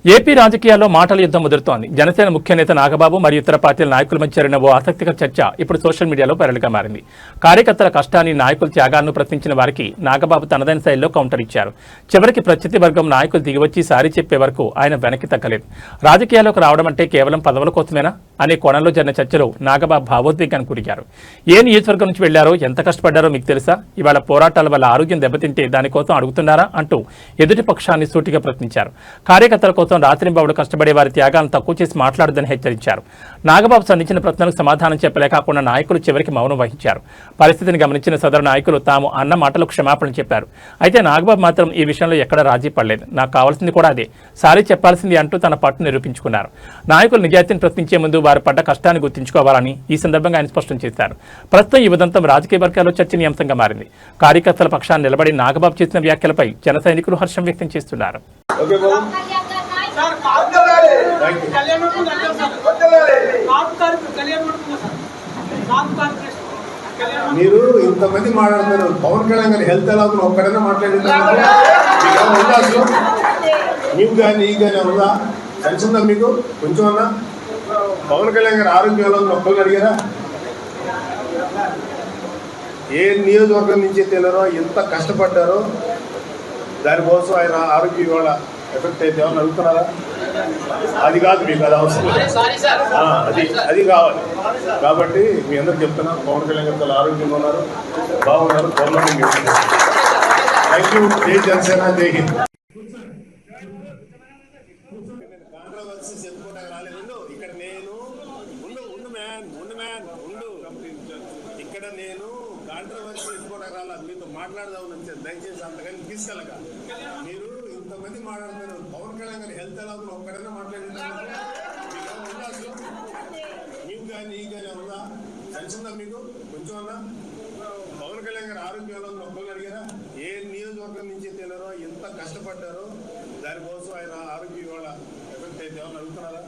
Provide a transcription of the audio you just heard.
AP రాజకీయాల్లో మాటల యుద్ధం ముదురుతోంది. జనసేన ముఖ్య నేత నాగబాబు మరియు ఇతర పార్టీల నాయకుల మధ్య జరిగిన ఓ ఆసక్తికర చర్చ ఇప్పుడు సోషల్ మీడియాలో వైరల్గా మారింది. కార్యకర్తల కష్టాన్ని, నాయకుల త్యాగాలను ప్రశ్నించిన వారికి నాగబాబు తనదైన శైలిలో కౌంటర్ ఇచ్చారు. చివరికి ప్రత్యర్థి వర్గం నాయకులు దిగివచ్చి సారీ చెప్పే వరకు ఆయన వెనక్కి తగ్గలేదు. రాజకీయాల్లోకి రావడం అంటే కేవలం పదవుల కోసమేనా అనే కోణంలో జరిగిన చర్చలో నాగబాబు భావోద్వేగానికి గురయ్యారు. ఏ నియోజకవర్గం నుంచి వెళ్లారో, ఎంత కష్టపడ్డారో మీకు తెలుసా? ఇవాళ పోరాటాల వల్ల ఆరోగ్యం దెబ్బతింటే దానికోసం అడుగుతున్నారా అంటూ ఎదుటి పక్షాన్ని సూటిగా ప్రశ్నించారు. కార్యకర్తల కోసం రాత్రింబవళ్లు కష్టపడే వారి త్యాగాలను తక్కువ చేసి మాట్లాడదని హెచ్చరించారు. నాగబాబు సంధించిన ప్రశ్నలకు సమాధానం చెప్పలేకుండా నాయకులు చివరికి మౌనం వహించారు. పరిస్థితిని గమనించిన సదరు నాయకులు తాము అన్న మాటలకు క్షమాపణ చెప్పారు. అయితే నాగబాబు మాత్రం ఈ విషయంలో ఎక్కడా రాజీ పడలేదు. నాకు కావాల్సింది కూడా అదే, సారీ చెప్పాల్సింది అంటూ తన పట్టు నిరూపించుకున్నారు. నాయకులు నిజాయితీని ప్రశ్నించే ముందు వారు పడ్డ కష్టాన్ని గుర్తుంచుకోవాలని ఈ సందర్భంగా ఆయన స్పష్టం చేశారు. ప్రస్తుతం ఈ ఉదంతం రాజకీయ వర్గాల్లో చర్చనీయాంశంగా మారింది. కార్యకర్తల పక్షాన్ని నిలబడి నాగబాబు చేసిన వ్యాఖ్యలపై జన సైనికులు హర్షం వ్యక్తం చేస్తున్నారు. మీరు ఇంతమంది మాట్లాడుతున్నారు. పవన్ కళ్యాణ్ గారి హెల్త్ ఎలా ఉందో ఒక్కడైనా మాట్లాడుతున్నారు. నీవు కానీ ఈ కానీ ఉందా? తెలిసిందా మీకు కొంచెం అన్నా? పవన్ కళ్యాణ్ గారి ఆరోగ్యం ఎలా ఉందో ఒక్కరిని అడిగారా? ఏ నియోజకవర్గం నుంచి తెలియరో, ఎంత కష్టపడ్డారో దానికోసం ఆయన ఆరోగ్యం ఇవాళ ఎఫెక్ట్ అయితే ఏమన్నా అడుగుతున్నారా? అది కాదు మీకు, అది అవసరం, అది కావాలి. కాబట్టి మీ అందరికి చెప్తున్నా, పవన్ కళ్యాణ్ గారు చాలా ఆరోగ్యంగా ఉన్నారు, బాగున్నారు. Thank you. జై జనసేన, జై హింద్. కాంట్రవర్సీస్ చెప్పుకోవడానికి రాలేదు. ఇక్కడ నేను ఇక్కడ నేను కాంట్రవర్సీ చెప్పుకోవడానికి రాలేదు. మీతో మాట్లాడదామని వచ్చాను. దయచేసి అంతగాని తీసుకెళ్ళక. మీరు ఇంతమంది మాట్లాడుతున్నారు. పవన్ కళ్యాణ్ గారి హెల్త్ ఎలా ఉందో ఒక్కడైనా మాట్లాడుతున్నారు. నీవు కానీ ఈ కానీ ఉందా? తెలిసిందా మీకు కొంచెం అన్నా? పవన్ కళ్యాణ్ గారి ఆరోగ్యం ఎలా ఉందో ఒక్కరిని అడిగారా? ఏ నియోజకవర్గం నుంచి తెలియరో, ఎంత కష్టపడ్డారో దానికోసం ఆయన ఆరోగ్యం ఇవాళ ఎఫెక్ట్ అయితే ఏమన్నా అడుగుతున్నారా?